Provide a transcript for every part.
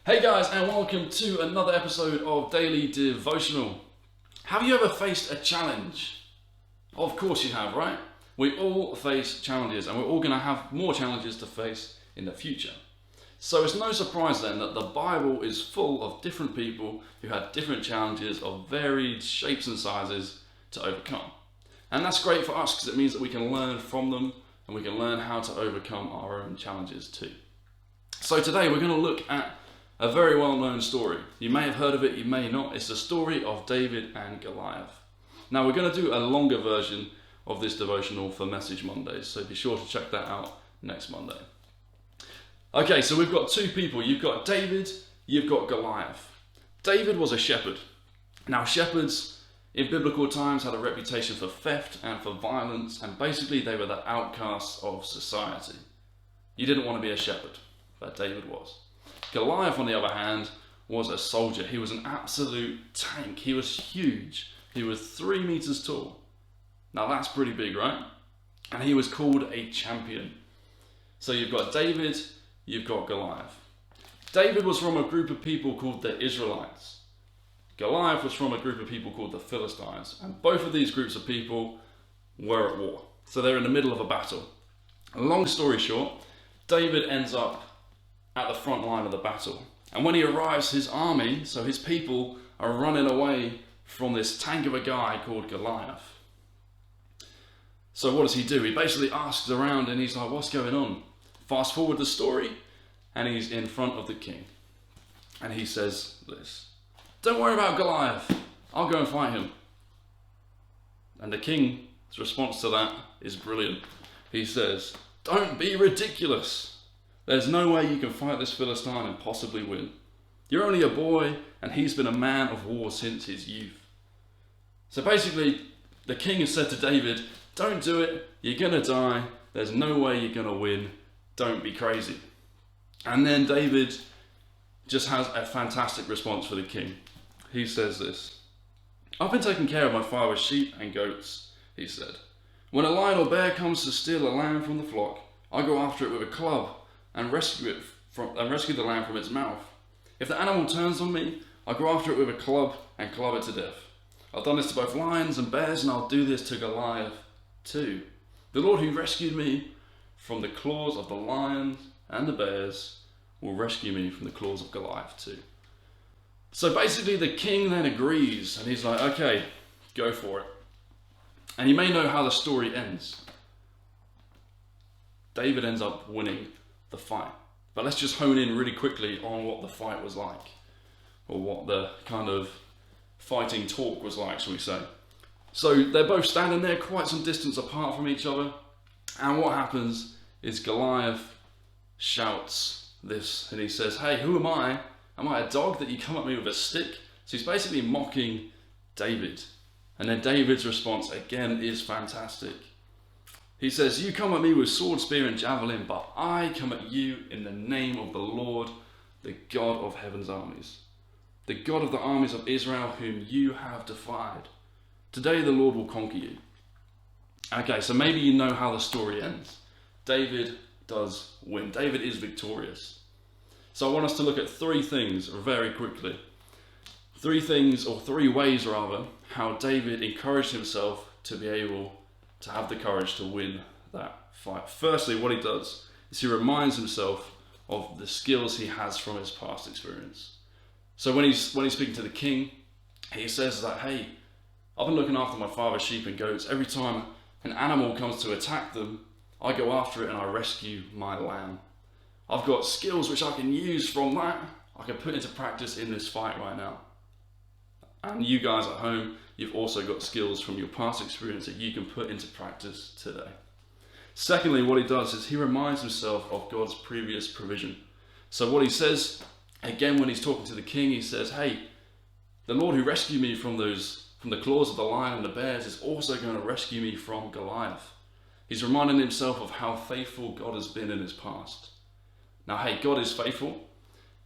Hey guys, and welcome to another episode of Daily Devotional. Have you ever faced a challenge? Of course you have, right? We all face challenges, and we're all going to have more challenges to face in the future. So it's no surprise then that the Bible is full of different people who had different challenges of varied shapes and sizes to overcome. And that's great for us because it means that we can learn from them and we can learn how to overcome our own challenges too. So today we're going to look at a very well-known story. You may have heard of it, you may not. It's the story of David and Goliath. Now we're going to do a longer version of this devotional for Message Mondays, so be sure to check that out next Monday. Okay, so we've got two people. You've got David, you've got Goliath. David was a shepherd. Now shepherds in biblical times had a reputation for theft and for violence, and basically they were the outcasts of society. You didn't want to be a shepherd, but David was. Goliath, on the other hand, was a soldier. He was an absolute tank. He was huge. He was 3 meters tall. Now that's pretty big, right? And he was called a champion. So you've got David, you've got Goliath. David was from a group of people called the Israelites. Goliath was from a group of people called the Philistines. And both of these groups of people were at war. So they're in the middle of a battle. Long story short, David ends up at the front line of the battle. And when he arrives, his army, so his people, are running away from this tank of a guy called Goliath. So what does he do? He basically asks around and he's like, what's going on? Fast forward the story and he's in front of the king. And he says this, don't worry about Goliath, I'll go and fight him. And the king's response to that is brilliant. He says, don't be ridiculous. There's no way you can fight this Philistine and possibly win. You're only a boy and he's been a man of war since his youth. So basically, the king has said to David, don't do it, you're going to die, there's no way you're going to win, don't be crazy. And then David just has a fantastic response for the king. He says this, I've been taking care of my father's sheep and goats, he said. When a lion or bear comes to steal a lamb from the flock, I go after it with a club and rescue the lamb from its mouth. If the animal turns on me, I go after it with a club and club it to death. I've done this to both lions and bears, and I'll do this to Goliath too. The Lord who rescued me from the claws of the lions and the bears will rescue me from the claws of Goliath too. So basically the king then agrees, and he's like, okay, go for it. And you may know how the story ends. David ends up winning the fight. But let's just hone in really quickly on what the fight was like, or what the kind of fighting talk was like, shall we say. So they're both standing there quite some distance apart from each other, and what happens is Goliath shouts this, and he says, hey, who am I? Am I a dog that you come at me with a stick? So he's basically mocking David. And then David's response again is fantastic. He says, you come at me with sword, spear and javelin, but I come at you in the name of the Lord, the God of heaven's armies, the God of the armies of Israel, whom you have defied. Today the Lord will conquer you. Okay, so maybe you know how the story ends. David does win. David is victorious. So I want us to look at 3 things very quickly. 3 things, or 3 ways rather, how David encouraged himself to be able to have the courage to win that fight. Firstly, what he does is he reminds himself of the skills he has from his past experience. So when he's speaking to the king, he says that, hey, I've been looking after my father's sheep and goats. Every time an animal comes to attack them, I go after it and I rescue my lamb. I've got skills which I can use from that. I can put into practice in this fight right now. And you guys at home, you've also got skills from your past experience that you can put into practice today. Secondly, what he does is he reminds himself of God's previous provision. So what he says, again, when he's talking to the king, he says, hey, the Lord who rescued me from the claws of the lion and the bears is also going to rescue me from Goliath. He's reminding himself of how faithful God has been in his past. Now, hey, God is faithful,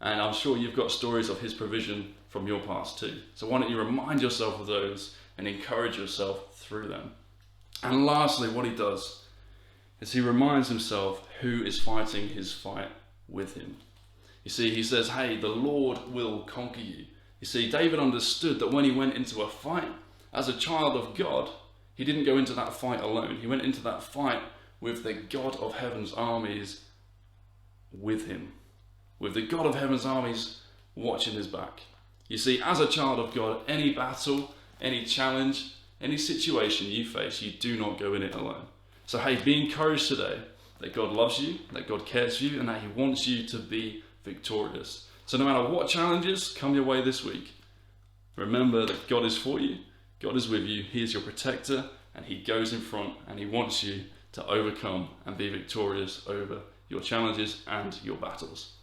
and I'm sure you've got stories of his provision from your past too. So why don't you remind yourself of those and encourage yourself through them. And lastly, what he does is he reminds himself who is fighting his fight with him. You see, he says, hey, the Lord will conquer you. You see, David understood that when he went into a fight, as a child of God, he didn't go into that fight alone. He went into that fight with the God of heaven's armies with him. With the God of heaven's armies watching his back. You see, as a child of God, any battle, any challenge, any situation you face, you do not go in it alone. So hey, be encouraged today that God loves you, that God cares for you, and that he wants you to be victorious. So no matter what challenges come your way this week, remember that God is for you, God is with you, he is your protector, and he goes in front, and he wants you to overcome and be victorious over your challenges and your battles.